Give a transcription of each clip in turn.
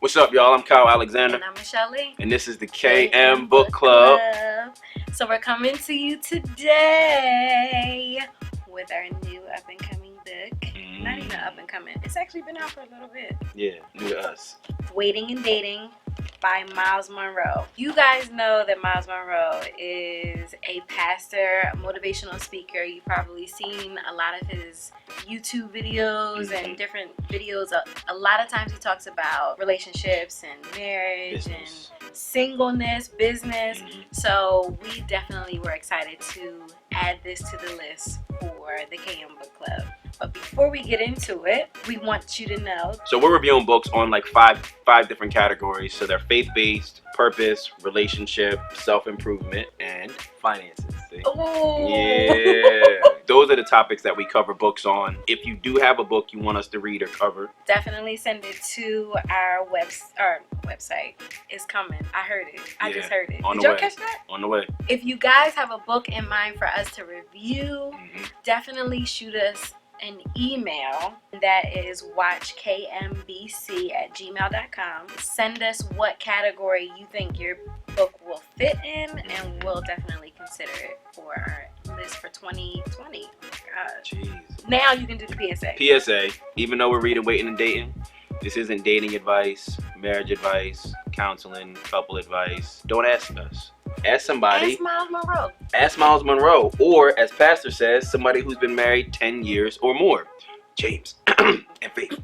What's up, y'all? I'm Kyle Alexander. And I'm Michelle Lee. And this is the KM Book Club. So we're coming to you today with our new up-and-coming book. Not even up-and-coming. It's actually been out for a little bit. Yeah, new to us. Waiting and Dating by Miles Monroe. You guys know that Miles Monroe is a pastor, a motivational speaker. You've probably seen a lot of his YouTube videos and different videos. A lot of times he talks about relationships and marriage and singleness, business. So we definitely were excited to add this to the list for the KM Book Club. But before we get into it, we want you to know. So we're reviewing books on like five different categories. So they're faith-based, purpose, relationship, self-improvement, and finances. See? Ooh. Yeah. Those are the topics that we cover books on. If you do have a book you want us to read or cover, definitely send it to our website. It's coming. I heard it. I just heard it. Did y'all catch that? On the way. If you guys have a book in mind for us to review, definitely shoot us an email. That is watchkmbc@gmail.com. Send us what category you think your book will fit in, and we'll definitely consider it for our list for 2020. God. Jeez. Now you can do the PSA. PSA, even though we're reading Waiting and Dating, this isn't dating advice, marriage advice, counseling, couple advice. Don't ask us. Ask somebody. Ask Miles Monroe. Ask Miles Monroe. Or, as Pastor says, somebody who's been married 10 years or more. James and Faith.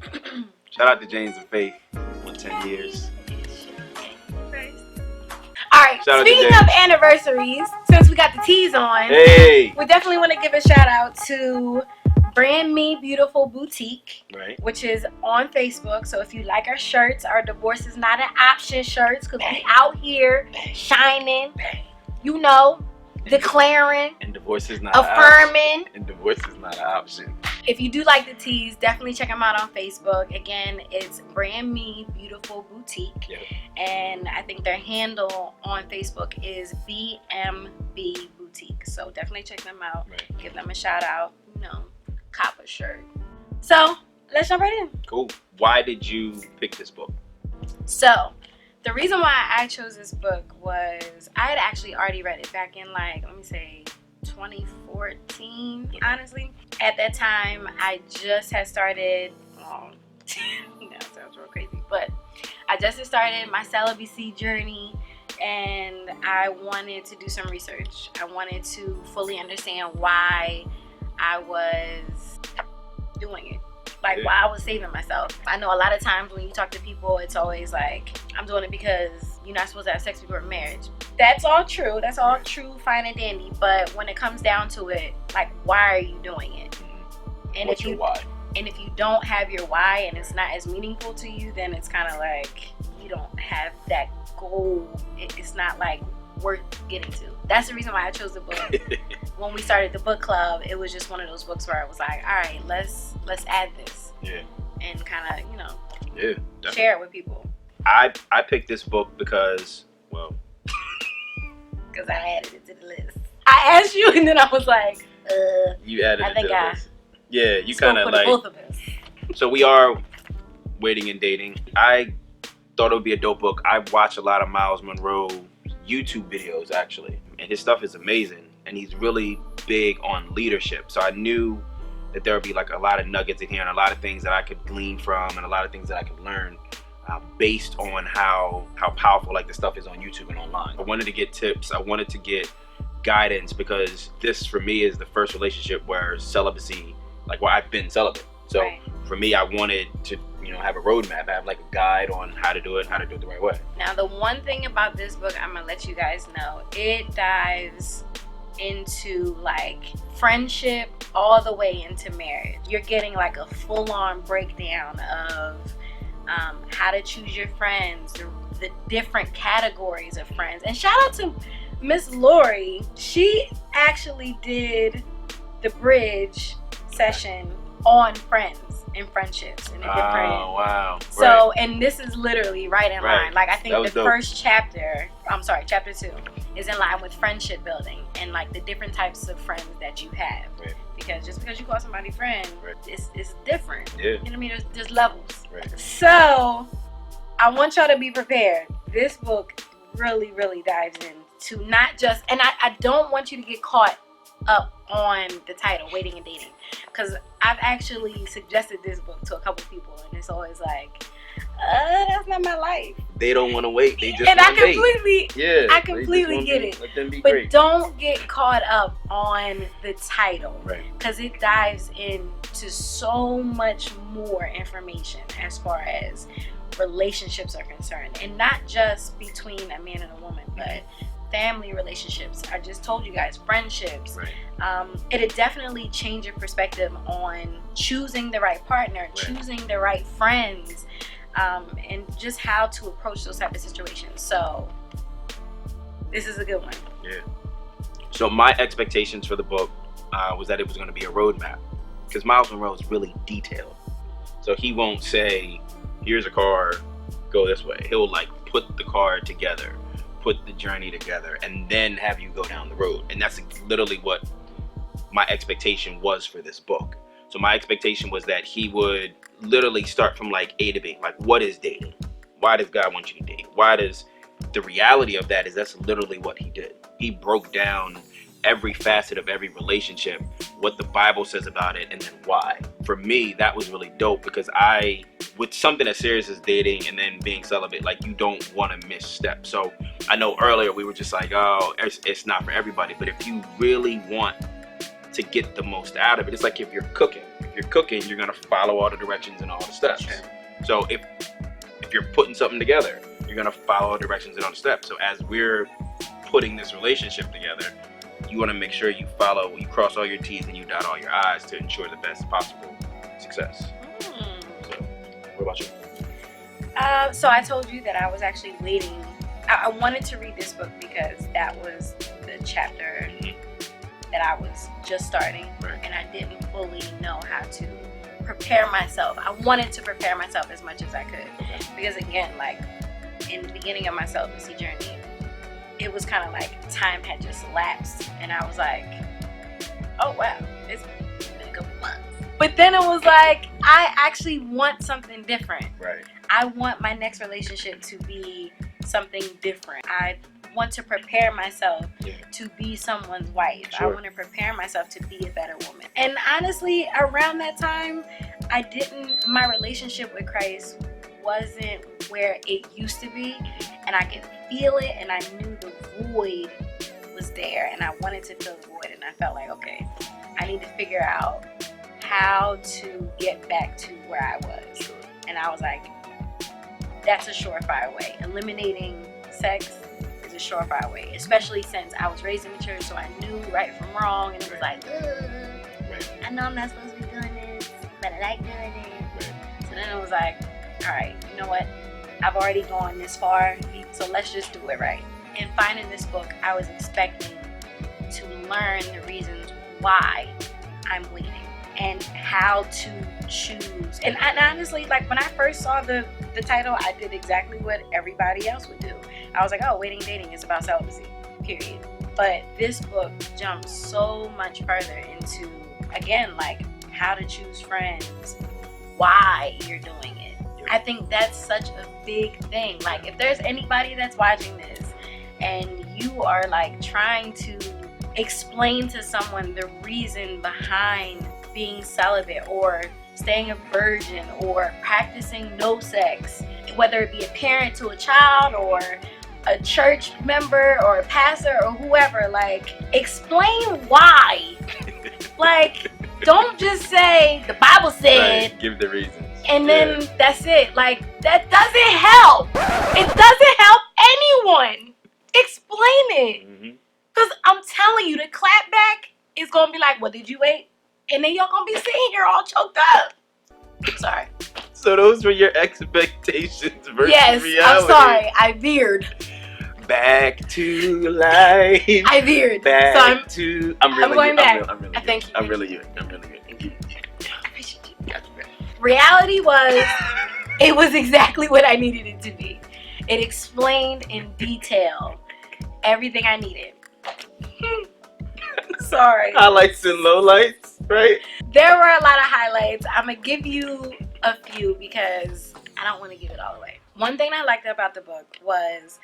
Shout out to James and Faith on 10 years. Alright, speaking of anniversaries, since we got the teas on, we definitely want to give a shout out to Brand Me Beautiful Boutique, which is on Facebook. So if you like our shirts, our divorce is not an option shirts, because we out here shining, you know, declaring, and divorce is not affirming, and divorce is not an option. If you do like the teas, definitely check them out on Facebook. Again, it's Brand Me Beautiful Boutique, and I think their handle on Facebook is BMB Boutique. So definitely check them out. Give them a shout out. You know, cop a shirt. So let's jump right in. Cool. Why did you pick this book? So the reason why I chose this book was I had actually already read it back in, like, let me say 2014, honestly. At that time, I just had started, that sounds real crazy, but I just had started my celibacy journey, and I wanted to do some research. I wanted to fully understand why I was doing it. Like, why I was saving myself. I know a lot of times when you talk to people, it's always like, I'm doing it because you're not supposed to have sex before marriage. That's all true. That's all true, fine and dandy. But when it comes down to it, like, why are you doing it? And What's your why? And if you don't have your why and it's not as meaningful to you, then it's kind of like you don't have that goal. It's not like worth getting to. That's the reason why I chose the book. When we started the book club, it was just one of those books where I was like, all right, let's add this. And kind of, definitely share it with people. I picked this book because, because I added it to the list. I asked you, and then I was like, you added it to the list. Yeah, you kind of like both of us. So we are Waiting and Dating. I thought it would be a dope book. I watch a lot of Miles Monroe YouTube videos, actually, and his stuff is amazing, and he's really big on leadership. So I knew that there would be like a lot of nuggets in here and a lot of things that I could glean from and a lot of things that I could learn based on how powerful like the stuff is on YouTube and online. I wanted to get tips. I wanted to get guidance, because this for me is the first relationship where celibacy, like where I've been celibate. So for me, I wanted to have a roadmap, have like a guide on how to do it the right way. Now, the one thing about this book, I'm gonna let you guys know, it dives into like friendship all the way into marriage. You're getting like a full-on breakdown of how to choose your friends, the different categories of friends. And shout out to Miss Lori. She actually did the bridge session on friends and friendships and different. Oh, wow. So, and this is literally right in line. Like, I think the dope. first chapter, chapter 2, is in line with friendship building and like the different types of friends that you have. Because just because you call somebody friend, it's different. You know what I mean? There's levels. So I want y'all to be prepared. This book really, really dives into not just, and I don't want you to get caught up on the title, Waiting and Dating, because I've actually suggested this book to a couple people, and it's always like, that's not my life. They don't want to wait. They just and want to I completely get it. Let them be but great. Don't get caught up on the title, Right? Because it dives into so much more information as far as relationships are concerned, and not just between a man and a woman, but family relationships. I just told you guys, friendships. Right. It'll definitely change your perspective on choosing the right partner, Right. choosing the right friends, and just how to approach those type of situations. So this is a good one. Yeah. So my expectations for the book was that it was going to be a roadmap, because Miles Monroe is really detailed. So he won't say, here's a car, go this way. He'll like put the car together, put the journey together, and then have you go down the road. And that's literally what my expectation was for this book. So my expectation was that he would literally start from like A to B. Like, what is dating? Why does God want you to date? Why does the reality of that is that's literally what he did. He broke down every facet of every relationship, what the Bible says about it, and then why. For me, that was really dope, because with something as serious as dating and then being celibate, like, you don't want to misstep. So I know earlier we were just like, oh, it's not for everybody. But if you really want to get the most out of it, it's like if you're cooking. If you're cooking, you're going to follow all the directions and all the steps. Sure. So if you're putting something together, you're going to follow all the directions and all the steps. So as we're putting this relationship together, you want to make sure you cross all your T's and you dot all your I's to ensure the best possible success. So, what about you? So I told you that I was actually waiting. I wanted to read this book because that was the chapter that I was just starting, Right. and I didn't fully know how to prepare myself. I wanted to prepare myself as much as I could, because again, like in the beginning of my celibacy journey, it was kind of like time had just lapsed, and I was like, oh wow, it's been a couple months. But then it was like, I actually want something different. Right. I want my next relationship to be something different. I want to prepare myself to be someone's wife. Sure. I want to prepare myself to be a better woman. And honestly, around that time, my relationship with Christ wasn't where it used to be, and I could feel it, and I knew the void was there, and I wanted to fill the void, and I felt like, okay, I need to figure out how to get back to where I was. Sure. And I was like, that's a surefire way. Eliminating sex is a surefire way, especially since I was raised in the church, so I knew right from wrong, and it was like, I know I'm not supposed to be doing this, but I like doing it. So then it was like, all right, you know what? I've already gone this far, so let's just do it right. In finding this book, I was expecting to learn the reasons why I'm waiting and how to choose. And honestly, like when I first saw the title, I did exactly what everybody else would do. I was like, oh, Waiting Dating is about celibacy, period. But this book jumps so much further into, again, like how to choose friends, why you're doing it. I think that's such a big thing. Like if there's anybody that's watching this and you are like trying to explain to someone the reason behind being celibate or staying a virgin or practicing no sex, whether it be a parent to a child or a church member or a pastor or whoever, like explain why. Like don't just say the Bible said, right. Give the reasons. And then that's it. Like, that doesn't help. It doesn't help anyone. Explain it. Because I'm telling you, the clap back is going to be like, well, did you wait? And then you're going to be sitting here all choked up. Sorry. So those were your expectations versus reality. I'm sorry. I veered. Back to life. I veered. Back so to... I'm going back. I'm really Thank good. you. I'm really good. Thank you. I appreciate you. Reality was, it was exactly what I needed it to be. It explained in detail everything I needed. Sorry. Highlights and lowlights, right? There were a lot of highlights. I'm going to give you a few because I don't want to give it all away. One thing I liked about the book was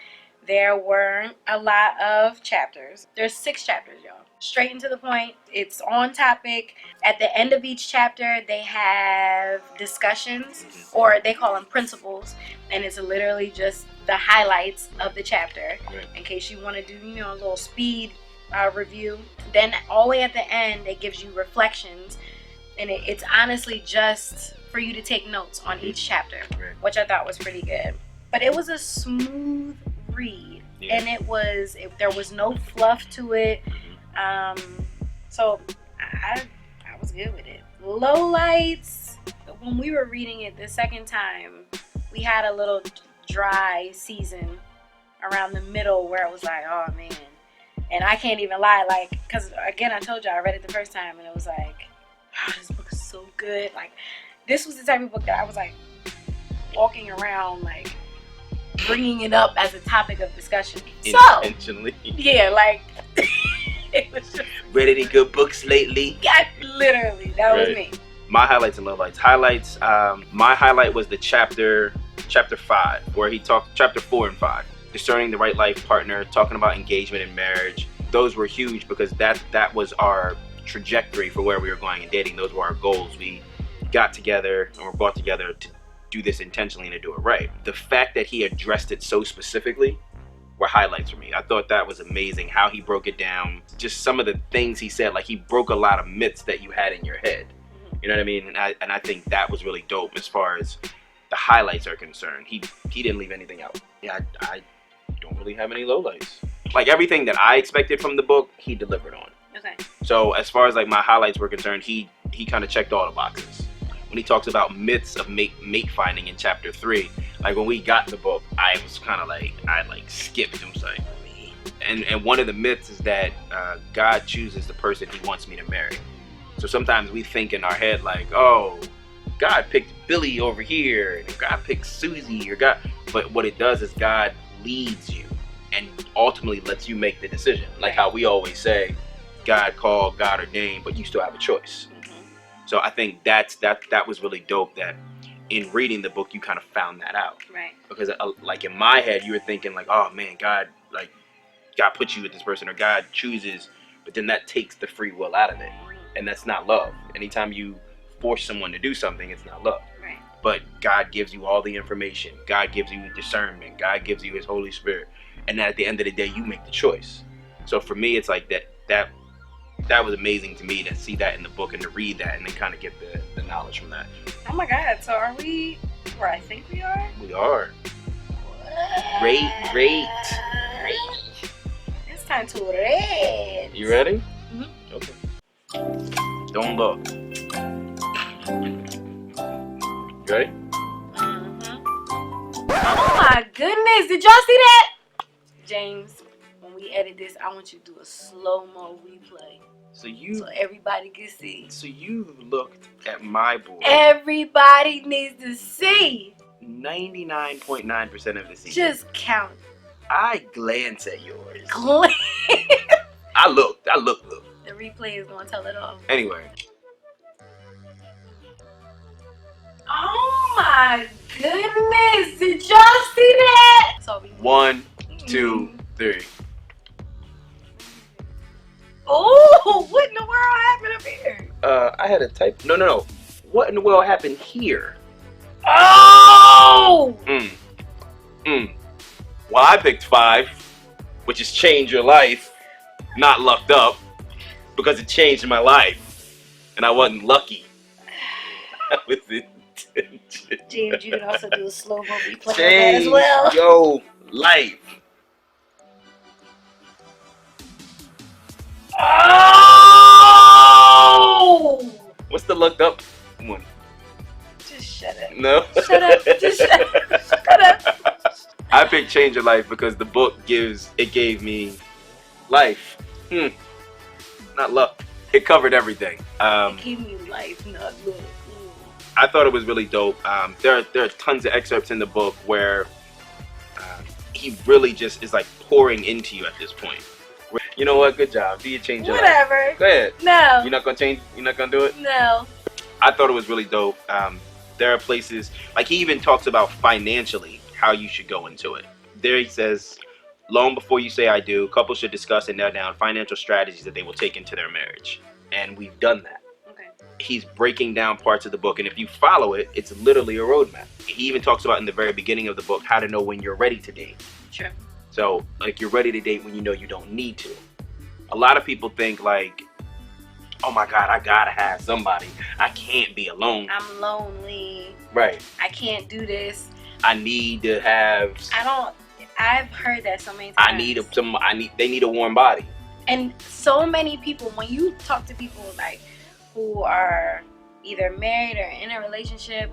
there weren't a lot of chapters. There's 6 chapters, y'all. Straight and to the point. It's on topic. At the end of each chapter, they have discussions, or they call them principles, and it's literally just the highlights of the chapter, in case you want to do, you know, a little speed review. Then all the way at the end, it gives you reflections, and it's honestly just for you to take notes on each chapter, which I thought was pretty good. But it was a smooth read, and there was no fluff to it. So I was good with it. Lowlights, when we were reading it the second time, we had a little dry season around the middle where it was like, oh man. And I can't even lie, like, because again, I told you I read it the first time and it was like, oh, this book is so good. Like, this was the type of book that I was like walking around like bringing it up as a topic of discussion. Intentionally. So, yeah, like it was just, read any good books lately? yeah, literally, that was me. My highlights and lowlights. Highlights. My highlight was the chapter 5, where he talked. Chapter 4 and 5, discerning the right life partner, talking about engagement and marriage. Those were huge because that was our trajectory for where we were going in dating. Those were our goals. We got together and were brought together to do this intentionally and to do it right. The fact that he addressed it so specifically were highlights for me. I thought that was amazing how he broke it down. Just some of the things he said, like he broke a lot of myths that you had in your head. You know what I mean? And I think that was really dope as far as the highlights are concerned. He didn't leave anything out. Yeah, I don't really have any lowlights. Like everything that I expected from the book, he delivered on. Okay. So as far as like my highlights were concerned, he kind of checked all the boxes. When he talks about myths of mate finding in chapter 3, like when we got the book, I was kind of like, I like skipped him, like, and one of the myths is that God chooses the person he wants me to marry. So sometimes we think in our head like, oh, God picked Billy over here, and God picked Susie, or God. But what it does is God leads you and ultimately lets you make the decision. Like how we always say, God called, God ordained, but you still have a choice. So I think that was really dope that in reading the book, you kind of found that out. Right. Because like in my head, you were thinking like, oh man, God put you with this person, or God chooses, but then that takes the free will out of it. And that's not love. Anytime you force someone to do something, it's not love. Right. But God gives you all the information. God gives you discernment. God gives you his Holy Spirit. And then at the end of the day, you make the choice. So for me, it's like that was amazing to me to see that in the book and to read that and then kind of get the knowledge from that. Oh my God. So are we where I think we are? We are. Great. It's time to read. You ready? Mm-hmm. Okay. Don't look. You ready? Mm-hmm. Oh my goodness. Did y'all see that? James, when we edit this, I want you to do a slow-mo replay. So everybody can see. So you looked at my board. Everybody needs to see. 99.9% of the season. Just count. I glance at yours. Glance. I looked. The replay is gonna tell it all. Anyway. Oh my goodness! Did y'all see that? So 1, 2, 3. Oh, what in the world happened up here? I had a type. No. What in the world happened here? Oh! Well, I picked 5, which is change your life, not lucked up, because it changed my life, and I wasn't lucky. I was intentional. James, you can also do a slow-mo replay Change as well. your life. Oh! What's the lucked up one? Just shut up. No. Shut up. Just shut up. I picked change your life because the book gave me life. Not luck. It covered everything. It gave me life, not luck. I thought it was really dope. There are tons of excerpts in the book where he really just is like pouring into you at this point. You know what? Good job. Do you change your life? Whatever. Go ahead. No. You're not gonna change? You're not gonna do it? No. I thought it was really dope. There are places, like he even talks about financially how you should go into it. There he says, long before you say I do, couples should discuss and nail down financial strategies that they will take into their marriage. And we've done that. Okay. He's breaking down parts of the book, and if you follow it, it's literally a roadmap. He even talks about in the very beginning of the book how to know when you're ready to date. Sure. So, like, you're ready to date when you know you don't need to. A lot of people think, like, oh my God, I gotta have somebody. I can't be alone. I'm lonely. Right. I can't do this. I need to have. I've heard that so many times. They need a warm body. And so many people, when you talk to people like who are either married or in a relationship,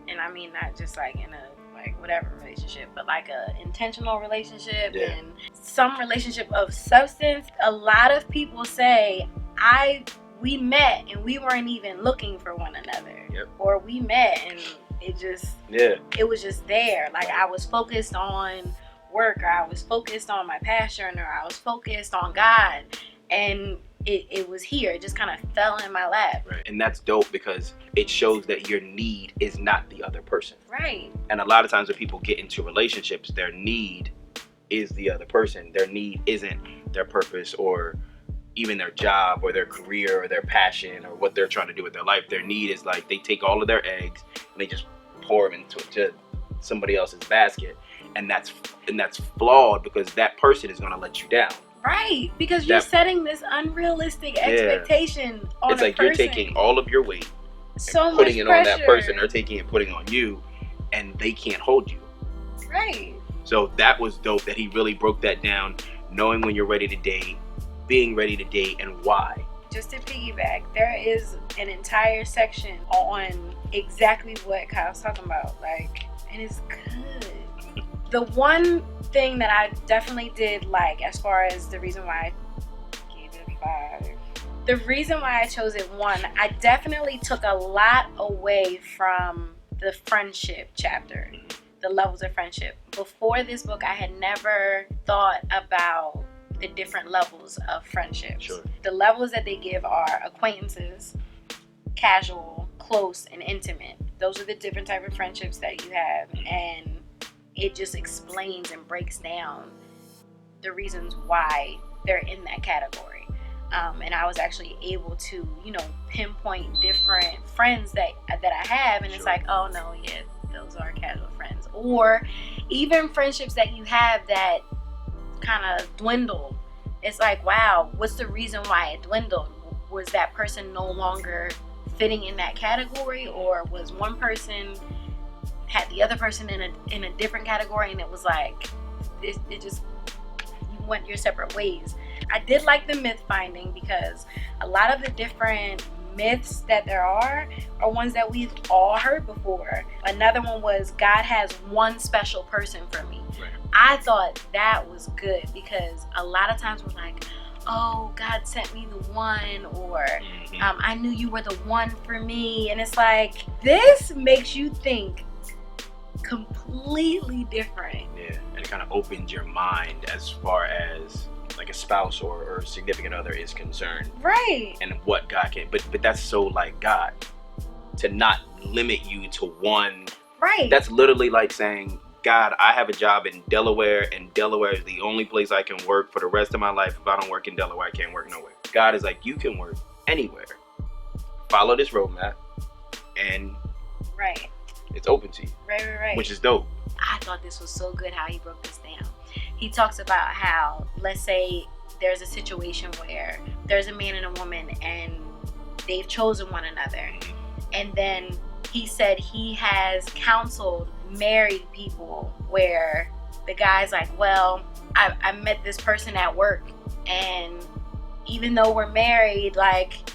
and I mean not just like in a like whatever relationship, but like a intentional relationship and some relationship of substance, a lot of people say we met and we weren't even looking for one another. Yep. Or we met and it was just there. Like I was focused on work, or I was focused on my passion, or I was focused on God, and it was here. It just kind of fell in my lap. Right. And that's dope because it shows that your need is not the other person. Right. And a lot of times when people get into relationships, their need is the other person. Their need isn't their purpose or even their job or their career or their passion or what they're trying to do with their life. Their need is like they take all of their eggs and they just pour them into somebody else's basket. And that's flawed because that person is going to let you down. Right, because you're setting this unrealistic expectation on it's like person. You're taking all of your weight and putting it pressure on that person. They're taking it, putting it on you, and they can't hold you. Right. So that was dope that he really broke that down, knowing when you're ready to date, being ready to date, and why. Just to piggyback, there is an entire section on exactly what Kyle's talking about, like, and it's good. The one thing that I definitely did like, as far as the reason why I gave it a 5, the reason why I chose it 1, I definitely took a lot away from the friendship chapter, the levels of friendship. Before this book, I had never thought about the different levels of friendships. Sure. The levels that they give are acquaintances, casual, close, and intimate. Those are the different type of friendships that you have, and it just explains and breaks down the reasons why they're in that category. And I was actually able to, pinpoint different friends that I have, and it's like, oh no, yeah, those are casual friends. Or even friendships that you have that kind of dwindle. It's like, wow, what's the reason why it dwindled? Was that person no longer fitting in that category, or was one person had the other person in a different category, and it was like it just, you went your separate ways. I did like the myth finding because a lot of the different myths that there are ones that we've all heard before. Another one was God has one special person for me. Right. I thought that was good because a lot of times we're like, oh, God sent me the one, or I knew you were the one for me, and it's like, this makes you think completely different. Yeah, and it kind of opens your mind as far as like a spouse or significant other is concerned. Right. And what God can, but that's so like God, to not limit you to one. Right. That's literally like saying, God, I have a job in Delaware, and Delaware is the only place I can work for the rest of my life. If I don't work in Delaware, I can't work nowhere. God is like, you can work anywhere. Follow this roadmap, and right, it's open to you. Right. Which is dope. I thought this was so good how he broke this down. He talks about how, let's say there's a situation where there's a man and a woman and they've chosen one another. And then he said he has counseled married people where the guy's like, well, I met this person at work, and even though we're married, like,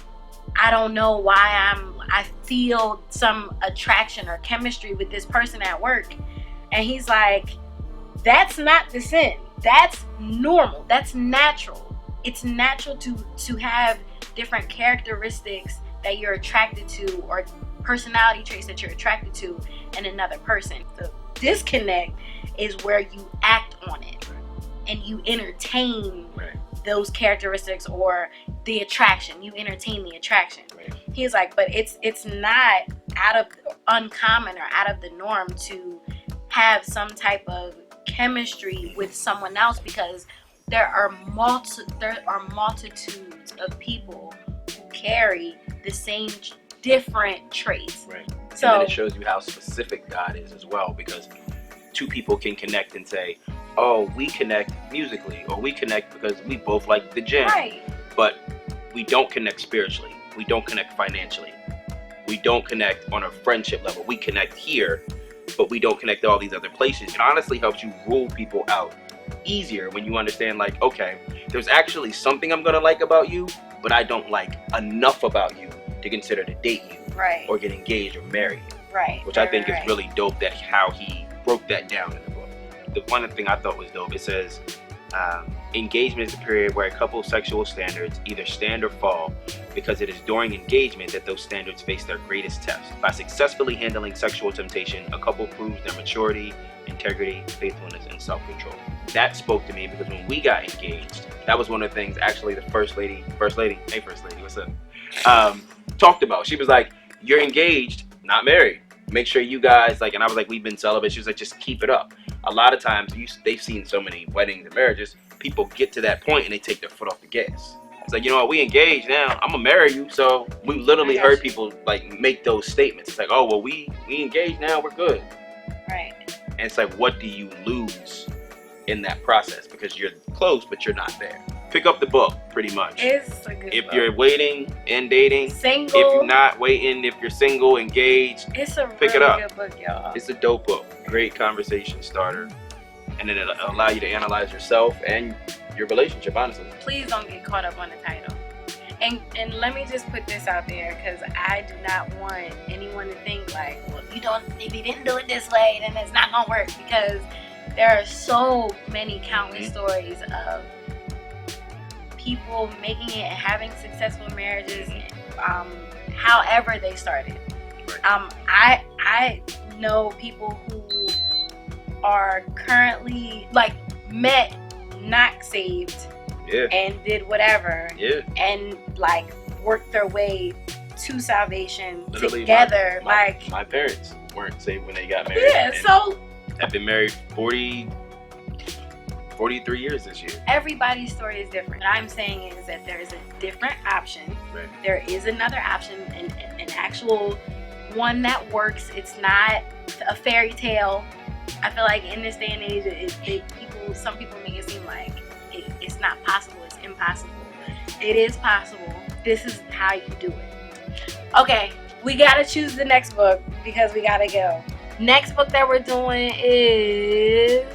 I don't know why I feel some attraction or chemistry with this person at work. And he's like, that's not the sin. That's normal. That's natural. It's natural to have different characteristics that you're attracted to, or personality traits that you're attracted to in another person. The disconnect is where you act on it and you entertain those characteristics or the attraction. You entertain the attraction. He's like, but it's not out of uncommon or out of the norm to have some type of chemistry with someone else, because there are multitudes of people who carry the same different traits. Right. So And then it shows you how specific God is as well, because two people can connect and say, oh, we connect musically, or we connect because we both like the gym. right, But we don't connect spiritually. We don't connect financially. We don't connect on a friendship level. We connect here, but we don't connect all these other places. It honestly helps you rule people out easier when you understand, like, okay, there's actually something I'm gonna like about you, but I don't like enough about you to consider to date you right, or get engaged or marry you. right. Which I think right. is really dope, that how he broke that down in the book. The one thing I thought was dope, it says, engagement is a period where a couple's sexual standards either stand or fall, because it is during engagement that those standards face their greatest test. By successfully handling sexual temptation, a couple proves their maturity, integrity, faithfulness, and self-control. That spoke to me, because when we got engaged, that was one of the things actually the first lady, hey first lady, what's up? Talked about. She was like, you're engaged, not married. Make sure you guys, like, and I was like, we've been celibate. She was like, just keep it up. A lot of times, they've seen so many weddings and marriages, people get to that point and they take their foot off the gas. It's like, you know what, we engaged now, I'm gonna marry you. So we literally heard people like make those statements. It's like, oh, well, we engaged now, we're good. Right. And it's like, what do you lose in that process? Because you're close, but you're not there. Pick up the book, pretty much. It's a good If book. you're waiting and dating, Single. if you're not waiting, if you're single, engaged, It's a pick really it up. good book, y'all. It's a dope book. Great conversation starter. And then it'll allow you to analyze yourself and your relationship, honestly. Please don't get caught up on the title. And let me just put this out there, because I do not want anyone to think like, well, if you didn't do it this way, then it's not gonna work, because there are so many countless stories of people making it and having successful marriages, however they started. I know people who are currently like met not saved, Yeah. and did whatever, Yeah. and like worked their way to salvation Literally, together. my parents weren't saved when they got married. Yeah, and so I've been married 43 years this year. everybody's story is different. What I'm saying is that there is a different option. Right. There is another option, an actual one that works. It's not a fairy tale. I feel like in this day and age, some people make it seem like it's not possible, it's impossible. It is possible. This is how you do it. Okay, we gotta choose the next book, because we gotta go. Next book that we're doing is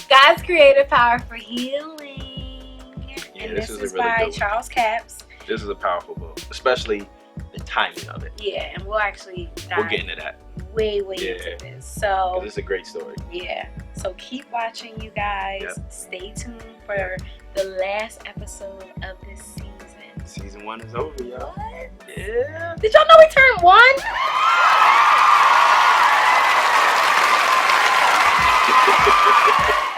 God's Creative Power for Healing. Yeah, And this this is a is really by good one. Charles Capps. This is a powerful book, especially the timing of it. Yeah, and we'll actually We'll dive get into that, way Yeah. into this. So because it's a great story. yeah, so keep watching, you guys. Yep. Stay tuned for the last episode of this season. Season 1 is over, y'all. What? Yeah. Did y'all know we turned 1?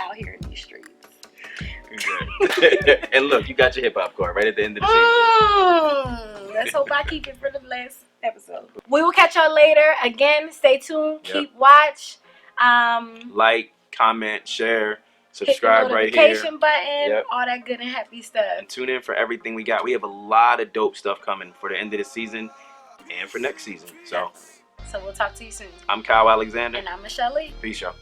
Out here in these streets. Exactly. And look, you got your hip hop card right at the end of the season. Let's hope I keep it for the last episode. We will catch y'all later. Again, stay tuned. Yep. Keep watch. Like, comment, share, Hit the subscribe right here. notification button. Yep. All that good and happy stuff. And tune in for everything we got. We have a lot of dope stuff coming for the end of the season and for next season. So So we'll talk to you soon. I'm Kyle Alexander. And I'm Michelle Lee. Peace, y'all.